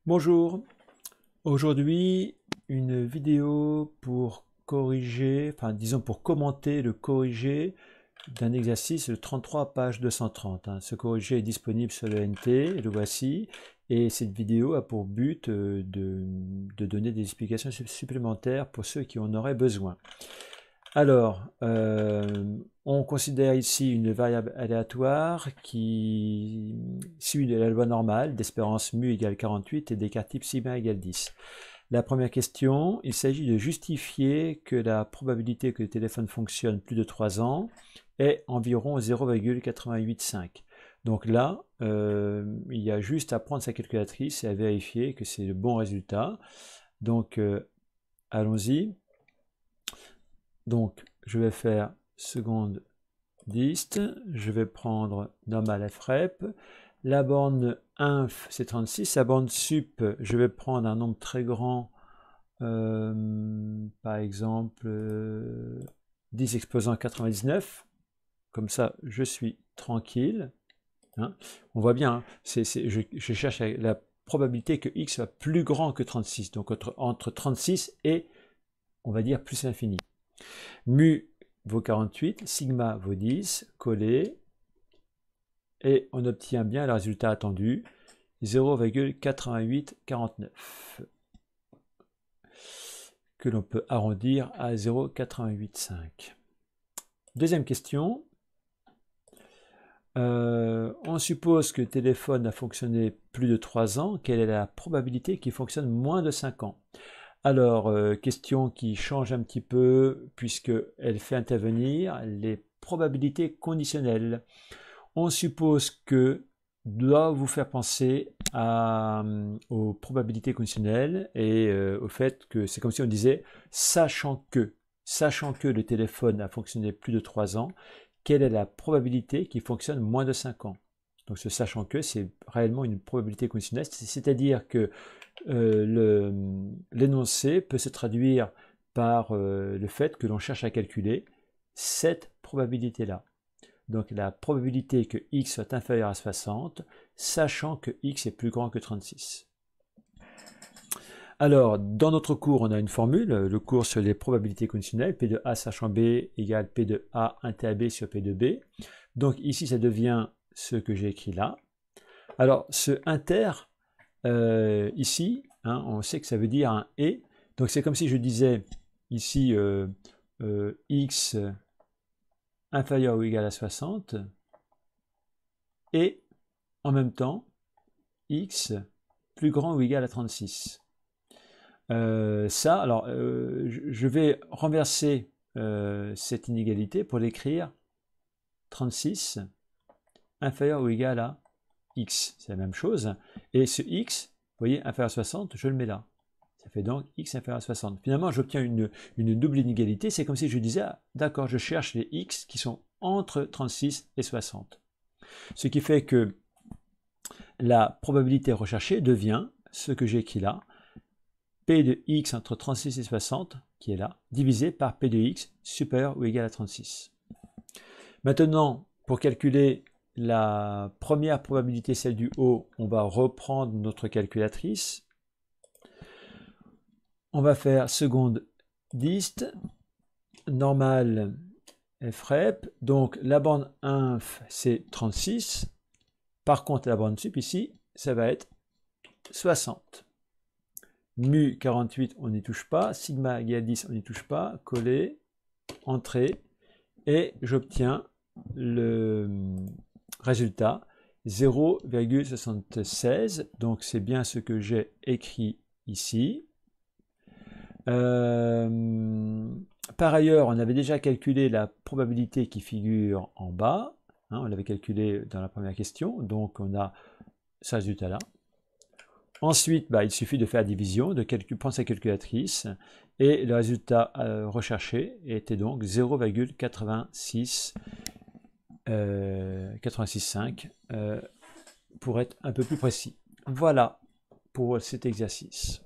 Bonjour, aujourd'hui une vidéo pour corriger, enfin disons pour commenter le corrigé d'un exercice de 33 page 230. Ce corrigé est disponible sur le NT, le voici, et cette vidéo a pour but de donner des explications supplémentaires pour ceux qui en auraient besoin. Alors, on considère ici une variable aléatoire qui suit de la loi normale d'espérance mu égale 48 et d'écart type sigma égale 10. La première question, il s'agit de justifier que la probabilité que le téléphone fonctionne plus de 3 ans est environ 0,885. Donc là, il y a juste à prendre sa calculatrice et à vérifier que c'est le bon résultat. Donc, allons-y. Donc, je vais faire seconde dist, je vais prendre normal frep. La borne inf, c'est 36. La borne sup, je vais prendre un nombre très grand, par exemple 10 exposant 99. Comme ça, je suis tranquille. Hein. On voit bien, hein, je cherche la probabilité que x soit plus grand que 36. Donc entre 36 et, on va dire, plus l'infini. Mu vaut 48, sigma vaut 10, collé, et on obtient bien le résultat attendu, 0,8849, que l'on peut arrondir à 0,885. Deuxième question. On suppose que le téléphone a fonctionné plus de 3 ans. Quelle est la probabilité qu'il fonctionne moins de 5 ans? Alors, question qui change un petit peu puisqu'elle fait intervenir les probabilités conditionnelles. On suppose que doit vous faire penser aux probabilités conditionnelles et au fait que c'est comme si on disait sachant que le téléphone a fonctionné plus de 3 ans, quelle est la probabilité qu'il fonctionne moins de 5 ans? Donc ce sachant que, c'est réellement une probabilité conditionnelle, c'est-à-dire que l'énoncé peut se traduire par le fait que l'on cherche à calculer cette probabilité-là. Donc la probabilité que x soit inférieur à 60, sachant que x est plus grand que 36. Alors, dans notre cours, on a une formule, le cours sur les probabilités conditionnelles, P de A sachant B égale P de A inter B sur P de B. Donc ici, ça devient ce que j'ai écrit là. Alors, ce inter, ici, hein, on sait que ça veut dire un et. Donc c'est comme si je disais ici x inférieur ou égal à 60 et en même temps x plus grand ou égal à 36. Alors, je vais renverser cette inégalité pour l'écrire 36 inférieur ou égal à x. C'est la même chose. Et ce x, vous voyez, inférieur à 60, je le mets là. Ça fait donc x inférieur à 60. Finalement, j'obtiens une double inégalité. C'est comme si je disais, ah, d'accord, je cherche les x qui sont entre 36 et 60. Ce qui fait que la probabilité recherchée devient ce que j'ai écrit là, P de x entre 36 et 60, qui est là, divisé par P de x supérieur ou égal à 36. Maintenant, pour calculer la première probabilité, celle du haut, on va reprendre notre calculatrice. On va faire seconde dist, normal frep. Donc la borne inf, c'est 36. Par contre, la borne sup ici, ça va être 60. Mu 48, on n'y touche pas. Sigma égale 10, on n'y touche pas. Coller, entrer. Et j'obtiens le résultat 0,76. Donc c'est bien ce que j'ai écrit ici. Par ailleurs, on avait déjà calculé la probabilité qui figure en bas. Hein, on l'avait calculé dans la première question. Donc on a ce résultat-là. Ensuite, il suffit de faire la division, de prendre sa calculatrice, et le résultat recherché était donc 0,865 pour être un peu plus précis. Voilà pour cet exercice.